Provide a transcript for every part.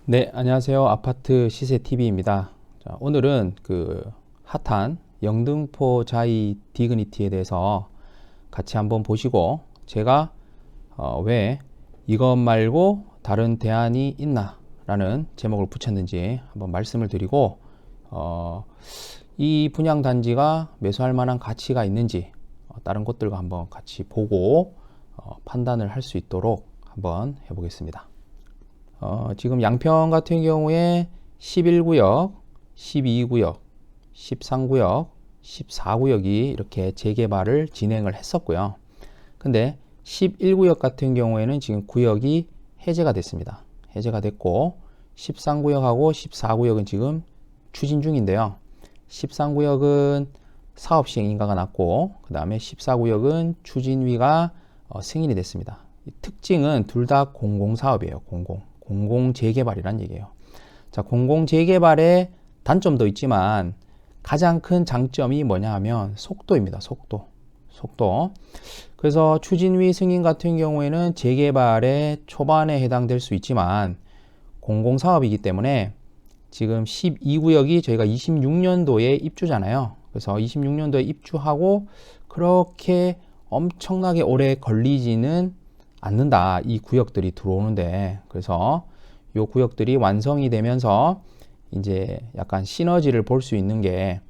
네, 안녕하세요. 아파트 시세 TV입니다. 자, 오늘은 핫한 영등포 자이 디그니티에 대해서 같이 한번 보시고 제가 왜 이것 말고 다른 대안이 있나 라는 제목을 붙였는지 한번 말씀을 드리고 이 분양 단지가 매수할 만한 가치가 있는지 다른 곳들과 한번 같이 보고 판단을 할 수 있도록 한번 해보겠습니다. 지금 양평 같은 경우에 11구역, 12구역, 13구역, 14구역이 이렇게 재개발을 진행을 했었고요. 근데 11구역 같은 경우에는 지금 구역이 해제가 됐습니다. 해제가 됐고 13구역하고 14구역은 지금 추진 중인데요. 13구역은 사업 시행 인가가 났고 그 다음에 14구역은 추진위가 승인이 됐습니다. 특징은 둘 다 공공사업이에요. 공공재개발이란 얘기예요. 자, 공공재개발의 단점도 있지만 가장 큰 장점이 뭐냐 하면 속도입니다. 속도. 그래서 추진위 승인 같은 경우에는 재개발의 초반에 해당될 수 있지만 공공사업이기 때문에 지금 12구역이 저희가 26년도에 입주잖아요. 그래서 26년도에 입주하고 그렇게 엄청나게 오래 걸리지는 않는다. 이 구역들이 들어오는데, 그래서 이 구역들이 완성이 되면서 이제 약간 시너지를 볼 수 있는 게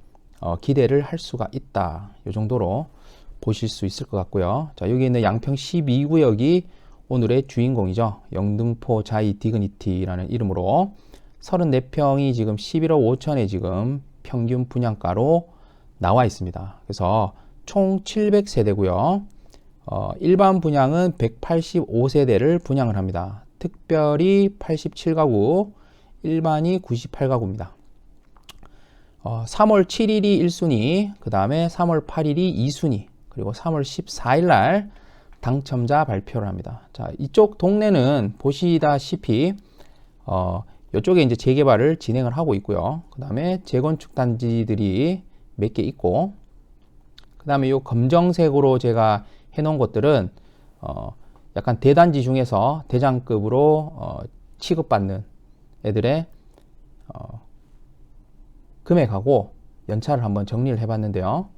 기대를 할 수가 있다. 이 정도로 보실 수 있을 것 같고요. 자, 여기 있는 양평 12구역이 오늘의 주인공이죠. 영등포 자이 디그니티라는 이름으로 34평이 지금 11억 5천에 지금 평균 분양가로 나와 있습니다. 그래서 총 700세대고요. 일반 분양은 185세대를 분양을 합니다. 특별히 87가구, 일반이 98가구입니다. 3월 7일이 1순위, 그 다음에 3월 8일이 2순위, 그리고 3월 14일 날 당첨자 발표를 합니다. 자, 이쪽 동네는 보시다시피 이쪽에 이제 재개발을 진행을 하고 있고요. 그 다음에 재건축 단지들이 몇 개 있고, 그 다음에 이 검정색으로 제가 해놓은 것들은 약간 대단지 중에서 대장급으로 취급받는 애들의 금액하고 연차를 한번 정리를 해봤는데요.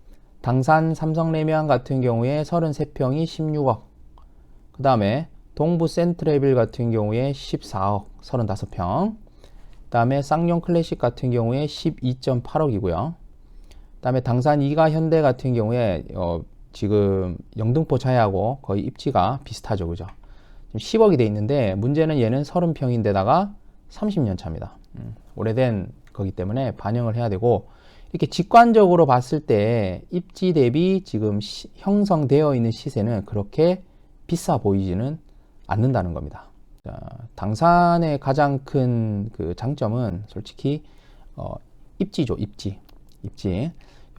당산 삼성레미안 같은 경우에 33평이 16억, 그 다음에 동부 센트레빌 같은 경우에 14억 35평, 그 다음에 쌍용 클래식 같은 경우에 12.8억이고요. 그 다음에 당산 이가 현대 같은 경우에 지금 영등포 자이하고 거의 입지가 비슷하죠. 그죠? 10억이 돼 있는데 문제는 얘는 30평인데다가 30년 차입니다. 오래된 거기 때문에 반영을 해야 되고, 이렇게 직관적으로 봤을 때 입지 대비 지금 형성되어 있는 시세는 그렇게 비싸 보이지는 않는다는 겁니다. 자, 당산의 가장 큰 그 장점은 솔직히 입지죠. 입지.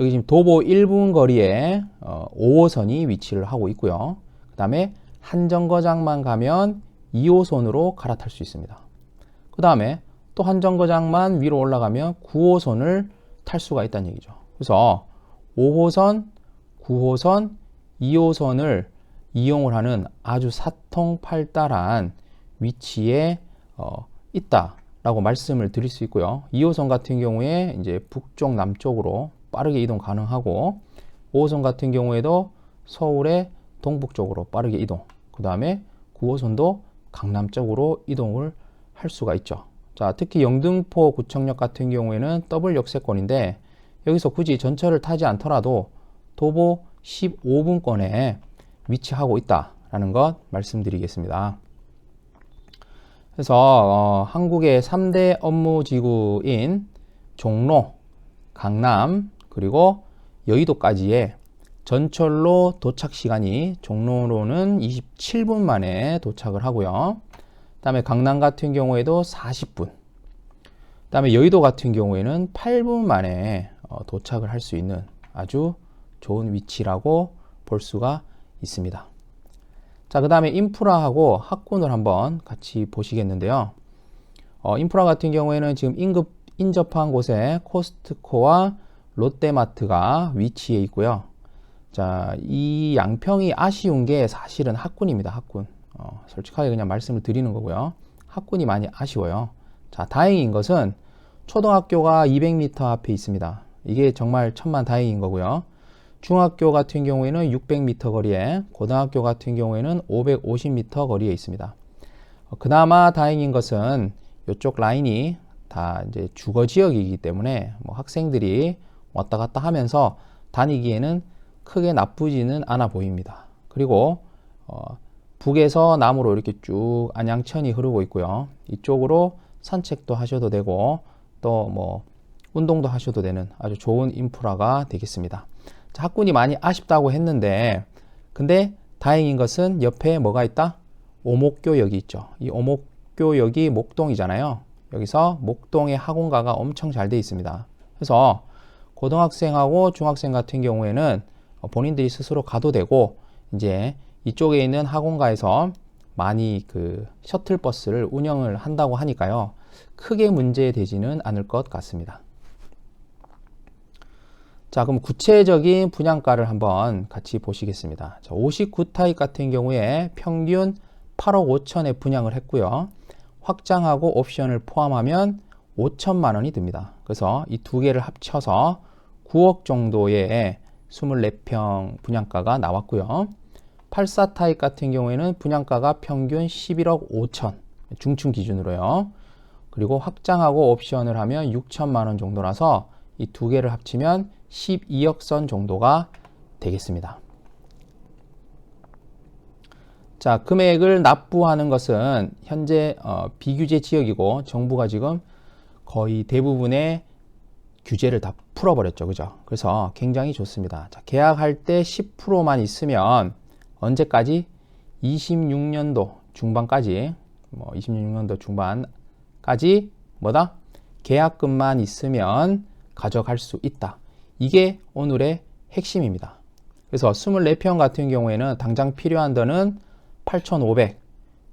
여기 지금 도보 1분 거리에 5호선이 위치를 하고 있고요. 그 다음에 한 정거장만 가면 2호선으로 갈아탈 수 있습니다. 그 다음에 또 한 정거장만 위로 올라가면 9호선을 탈 수가 있다는 얘기죠. 그래서 5호선, 9호선, 2호선을 이용을 하는 아주 사통팔달한 위치에 있다라고 말씀을 드릴 수 있고요. 2호선 같은 경우에 이제 북쪽, 남쪽으로 빠르게 이동 가능하고, 5호선 같은 경우에도 서울의 동북쪽으로 빠르게 이동, 그 다음에 9호선도 강남 쪽으로 이동을 할 수가 있죠. 자, 특히 영등포 구청역 같은 경우에는 더블 역세권인데 여기서 굳이 전철을 타지 않더라도 도보 15분권에 위치하고 있다라는 것 말씀드리겠습니다. 그래서 한국의 3대 업무지구인 종로, 강남, 그리고 여의도까지의 전철로 도착 시간이 종로로는 27분 만에 도착을 하고요. 그 다음에 강남 같은 경우에도 40분, 그 다음에 여의도 같은 경우에는 8분 만에 도착을 할 수 있는 아주 좋은 위치라고 볼 수가 있습니다. 자, 그 다음에 인프라하고 학군을 한번 같이 보시겠는데요. 인프라 같은 경우에는 지금 인접한 곳에 코스트코와 롯데마트가 위치해 있고요. 자, 이 양평이 아쉬운 게 사실은 학군입니다. 학군. 솔직하게 그냥 말씀을 드리는 거고요. 학군이 많이 아쉬워요. 자, 다행인 것은 초등학교가 200m 앞에 있습니다. 이게 정말 천만다행인 거고요. 중학교 같은 경우에는 600m 거리에, 고등학교 같은 경우에는 550m 거리에 있습니다. 그나마 다행인 것은 이쪽 라인이 다 이제 주거 지역이기 때문에 뭐 학생들이 왔다 갔다 하면서 다니기에는 크게 나쁘지는 않아 보입니다. 그리고 북에서 남으로 이렇게 쭉 안양천이 흐르고 있고요. 이쪽으로 산책도 하셔도 되고 또 뭐 운동도 하셔도 되는 아주 좋은 인프라가 되겠습니다. 자, 학군이 많이 아쉽다고 했는데, 근데 다행인 것은 옆에 뭐가 있다? 오목교역이 있죠. 이 오목교역이 목동이잖아요. 여기서 목동의 학원가가 엄청 잘 돼 있습니다. 그래서 고등학생하고 중학생 같은 경우에는 본인들이 스스로 가도 되고, 이제 이쪽에 있는 학원가에서 많이 그 셔틀버스를 운영을 한다고 하니까요. 크게 문제되지는 않을 것 같습니다. 자, 그럼 구체적인 분양가를 한번 같이 보시겠습니다. 자, 59타입 같은 경우에 평균 8억 5천에 분양을 했고요. 확장하고 옵션을 포함하면 5천만 원이 듭니다. 그래서 이 두 개를 합쳐서 9억 정도의 24평 분양가가 나왔고요. 84타입 같은 경우에는 분양가가 평균 11억 5천, 중층 기준으로요. 그리고 확장하고 옵션을 하면 6천만 원 정도라서 이 두 개를 합치면 12억 선 정도가 되겠습니다. 자, 금액을 납부하는 것은 현재 비규제 지역이고 정부가 지금 거의 대부분의 규제를 다 풀어버렸죠. 그죠? 그래서 굉장히 좋습니다. 자, 계약할 때 10%만 있으면 언제까지? 26년도 중반까지, 26년도 중반까지 뭐다? 계약금만 있으면 가져갈 수 있다. 이게 오늘의 핵심입니다. 그래서 24평 같은 경우에는 당장 필요한 돈은 8,500,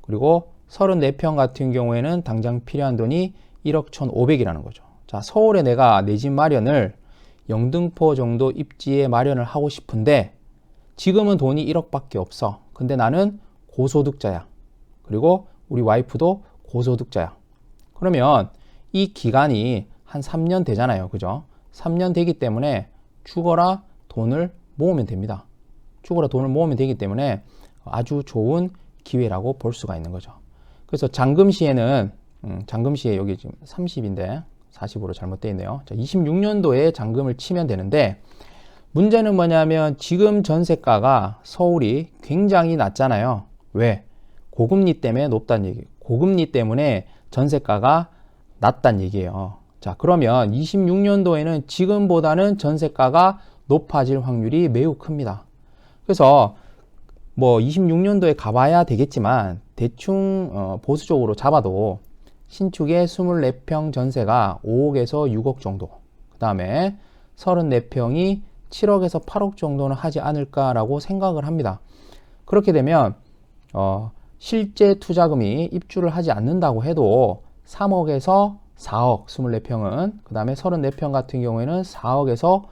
그리고 34평 같은 경우에는 당장 필요한 돈이 1억 1,500이라는 거죠. 자, 서울에 내가 내 집 마련을 영등포 정도 입지에 마련을 하고 싶은데 지금은 돈이 1억밖에 없어. 근데 나는 고소득자야. 그리고 우리 와이프도 고소득자야. 그러면 이 기간이 한 3년 되잖아요. 그죠? 3년 되기 때문에 죽어라 돈을 모으면 됩니다. 죽어라 돈을 모으면 되기 때문에 아주 좋은 기회라고 볼 수가 있는 거죠. 그래서 잔금 시에는 잔금 시에 여기 지금 30인데 40으로 잘못되어 있네요. 자, 26년도에 잔금을 치면 되는데 문제는 뭐냐면 지금 전세가가 서울이 굉장히 낮잖아요. 왜? 고금리 때문에 높다는 얘기예요. 고금리 때문에 전세가가 낮다는 얘기예요. 자, 그러면 26년도에는 지금보다는 전세가가 높아질 확률이 매우 큽니다. 그래서 뭐 26년도에 가봐야 되겠지만 대충 보수적으로 잡아도 신축의 24평 전세가 5억에서 6억 정도, 그 다음에 34평이 7억에서 8억 정도는 하지 않을까라고 생각을 합니다. 그렇게 되면 실제 투자금이 입주를 하지 않는다고 해도 3억에서 4억 24평은, 그 다음에 34평 같은 경우에는 4억에서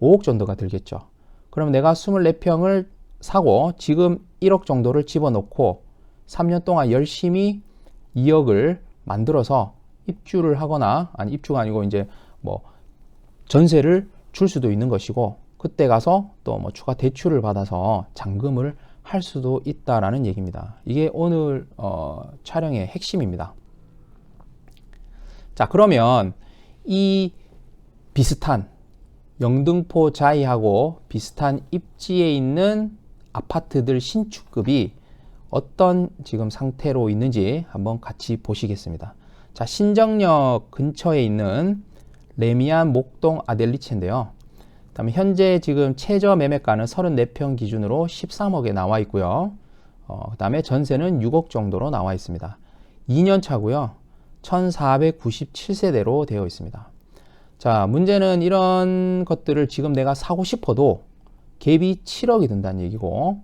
5억 정도가 들겠죠. 그럼 내가 24평을 사고 지금 1억 정도를 집어넣고 3년 동안 열심히 2억을 만들어서 입주를 하거나, 아니 입주가 아니고 이제 뭐 전세를 줄 수도 있는 것이고, 그때 가서 또 뭐 추가 대출을 받아서 잔금을 할 수도 있다라는 얘기입니다. 이게 오늘 촬영의 핵심입니다. 자, 그러면 이 비슷한 영등포 자이하고 비슷한 입지에 있는 아파트들 신축급이 어떤 지금 상태로 있는지 한번 같이 보시겠습니다. 자, 신정역 근처에 있는 레미안 목동 아델리체인데요. 그다음에 현재 지금 최저 매매가는 34평 기준으로 13억에 나와 있고요. 그다음에 전세는 6억 정도로 나와 있습니다. 2년 차고요. 1497세대로 되어 있습니다. 자, 문제는 이런 것들을 지금 내가 사고 싶어도 갭이 7억이 든다는 얘기고,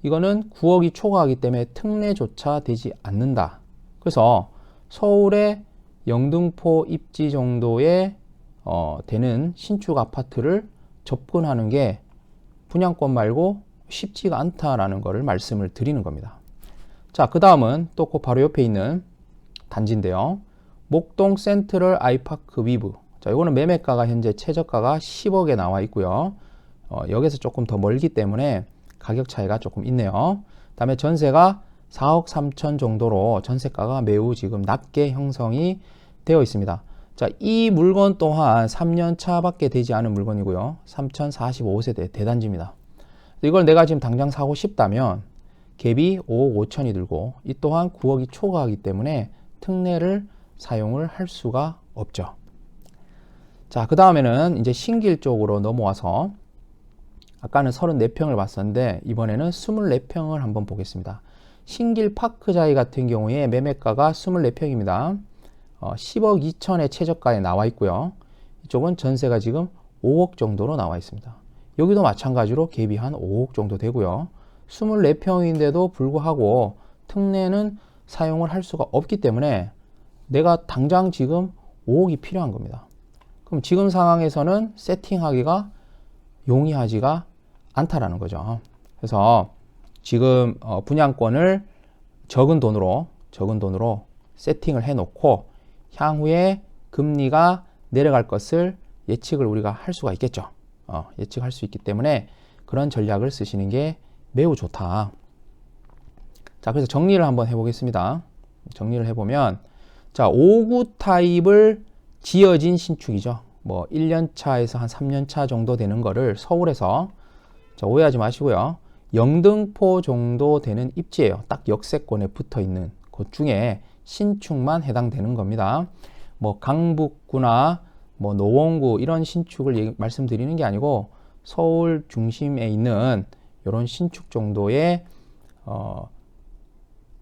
이거는 9억이 초과하기 때문에 특례조차 되지 않는다. 그래서 서울의 영등포 입지 정도의 되는 신축 아파트를 접근하는 게 분양권 말고 쉽지가 않다라는 것을 말씀을 드리는 겁니다. 자, 그 다음은 또 그 바로 옆에 있는 단지인데요. 목동 센트럴 아이파크 위브. 자, 이거는 매매가가 현재 최저가가 10억에 나와 있고요. 여기서 조금 더 멀기 때문에 가격 차이가 조금 있네요. 그다음에 전세가 4억 3천 정도로 전세가가 매우 지금 낮게 형성이 되어 있습니다. 자, 이 물건 또한 3년 차밖에 되지 않은 물건이고요. 3045세대 대단지입니다. 이걸 내가 지금 당장 사고 싶다면 갭이 5억 5천이 들고 이 또한 9억이 초과하기 때문에 특례를 사용을 할 수가 없죠. 자, 그 다음에는 이제 신길 쪽으로 넘어와서 아까는 34평을 봤었는데 이번에는 24평을 한번 보겠습니다. 신길 파크자이 같은 경우에 매매가가 24평입니다. 10억 2천의 최저가에 나와 있고요. 이쪽은 전세가 지금 5억 정도로 나와 있습니다. 여기도 마찬가지로 갭이 한 5억 정도 되고요. 24평인데도 불구하고 특례는 사용을 할 수가 없기 때문에 내가 당장 지금 5억이 필요한 겁니다. 그럼 지금 상황에서는 세팅하기가 용이하지가 않다라는 거죠. 그래서 지금 분양권을 적은 돈으로 세팅을 해 놓고 향후에 금리가 내려갈 것을 예측을 우리가 할 수가 있겠죠. 예측할 수 있기 때문에 그런 전략을 쓰시는 게 매우 좋다. 자, 그래서 정리를 한번 해보겠습니다. 정리를 해보면, 자, 5구 타입을 지어진 신축이죠. 뭐 1년 차에서 한 3년 차 정도 되는 거를 서울에서, 자, 오해하지 마시고요. 영등포 정도 되는 입지예요. 딱 역세권에 붙어 있는 곳 중에 신축만 해당되는 겁니다. 뭐 강북구나 뭐 노원구 이런 신축을 말씀드리는 게 아니고 서울 중심에 있는 이런 신축 정도의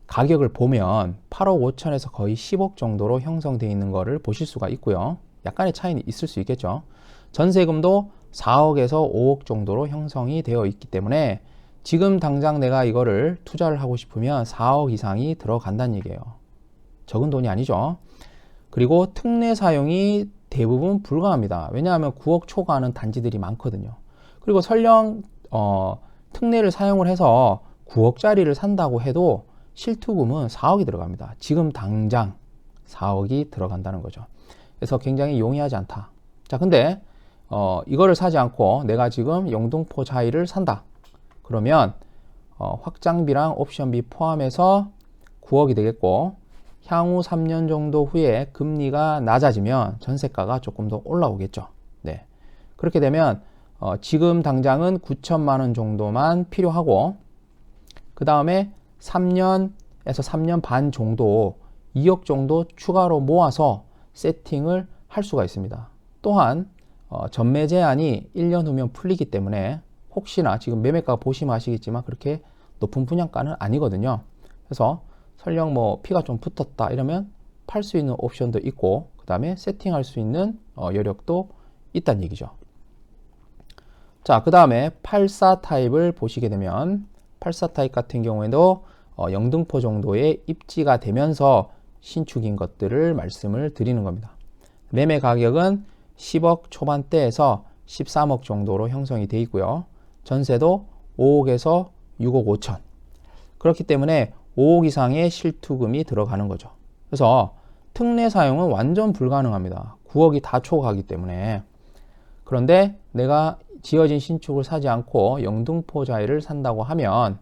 가격을 보면 8억 5천에서 거의 10억 정도로 형성되어 있는 거를 보실 수가 있고요. 약간의 차이는 있을 수 있겠죠. 전세금도 4억에서 5억 정도로 형성이 되어 있기 때문에 지금 당장 내가 이거를 투자를 하고 싶으면 4억 이상이 들어간다는 얘기예요. 적은 돈이 아니죠. 그리고 특례 사용이 대부분 불가합니다. 왜냐하면 9억 초과하는 단지들이 많거든요. 그리고 설령 특례를 사용을 해서 9억짜리를 산다고 해도 실투금은 4억이 들어갑니다. 지금 당장 4억이 들어간다는 거죠. 그래서 굉장히 용이하지 않다. 자, 근데 이거를 사지 않고 내가 지금 영등포 자이를 산다. 그러면 확장비랑 옵션비 포함해서 9억이 되겠고 향후 3년 정도 후에 금리가 낮아지면 전세가가 조금 더 올라오겠죠. 네. 그렇게 되면 지금 당장은 9천만 원 정도만 필요하고 그 다음에 3년에서 3년 반 정도 2억 정도 추가로 모아서 세팅을 할 수가 있습니다. 또한 전매 제한이 1년 후면 풀리기 때문에 혹시나 지금 매매가 보시면 아시겠지만 그렇게 높은 분양가는 아니거든요. 그래서 설령 뭐 피가 좀 붙었다 이러면 팔 수 있는 옵션도 있고 그 다음에 세팅할 수 있는 여력도 있다는 얘기죠. 자, 그 다음에 84 타입을 보시게 되면 84 타입 같은 경우에도 영등포 정도의 입지가 되면서 신축인 것들을 말씀을 드리는 겁니다. 매매 가격은 10억 초반대에서 13억 정도로 형성이 되어 있고요. 전세도 5억에서 6억 5천. 그렇기 때문에 5억 이상의 실투금이 들어가는 거죠. 그래서 특례 사용은 완전 불가능합니다. 9억이 다 초과하기 때문에. 그런데 내가 지어진 신축을 사지 않고 영등포 자이를 산다고 하면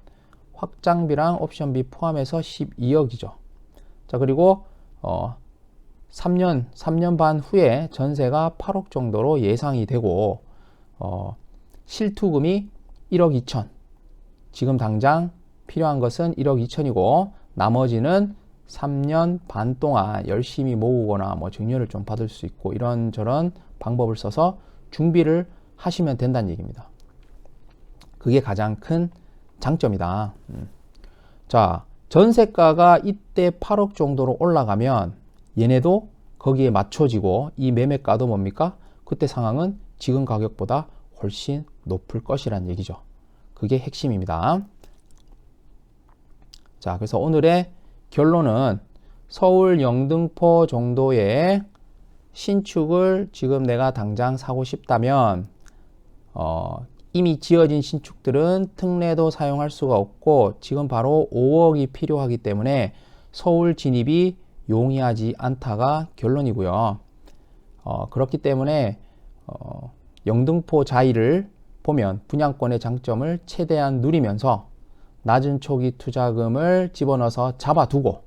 확장비랑 옵션비 포함해서 12억이죠. 자, 그리고 3년 반 후에 전세가 8억 정도로 예상이 되고 실투금이 1억 2천. 지금 당장 필요한 것은 1억 2천이고 나머지는 3년 반 동안 열심히 모으거나 뭐 증여를 좀 받을 수 있고 이런저런 방법을 써서 준비를 하시면 된다는 얘기입니다. 그게 가장 큰 장점이다. 자, 전세가가 이때 8억 정도로 올라가면 얘네도 거기에 맞춰지고 이 매매가도 뭡니까? 그때 상황은 지금 가격보다 훨씬 높을 것이란 얘기죠. 그게 핵심입니다. 자, 그래서 오늘의 결론은 서울 영등포 정도의 신축을 지금 내가 당장 사고 싶다면 이미 지어진 신축들은 특례도 사용할 수가 없고 지금 바로 5억이 필요하기 때문에 서울 진입이 용이하지 않다가 결론이고요. 그렇기 때문에 영등포 자이를 보면 분양권의 장점을 최대한 누리면서 낮은 초기 투자금을 집어넣어서 잡아두고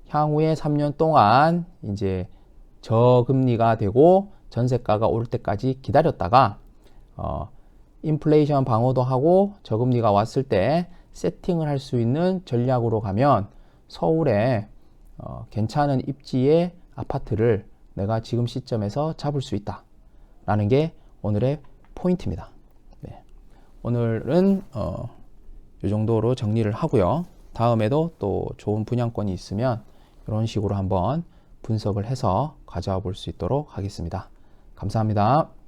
향후에 3년 동안 이제 저금리가 되고 전세가가 오를 때까지 기다렸다가 인플레이션 방어도 하고 저금리가 왔을 때 세팅을 할 수 있는 전략으로 가면 서울에 괜찮은 입지의 아파트를 내가 지금 시점에서 잡을 수 있다 라는 게 오늘의 포인트입니다. 네. 오늘은 이 정도로 정리를 하고요. 다음에도 또 좋은 분양권이 있으면 이런 식으로 한번 분석을 해서 가져와 볼 수 있도록 하겠습니다. 감사합니다.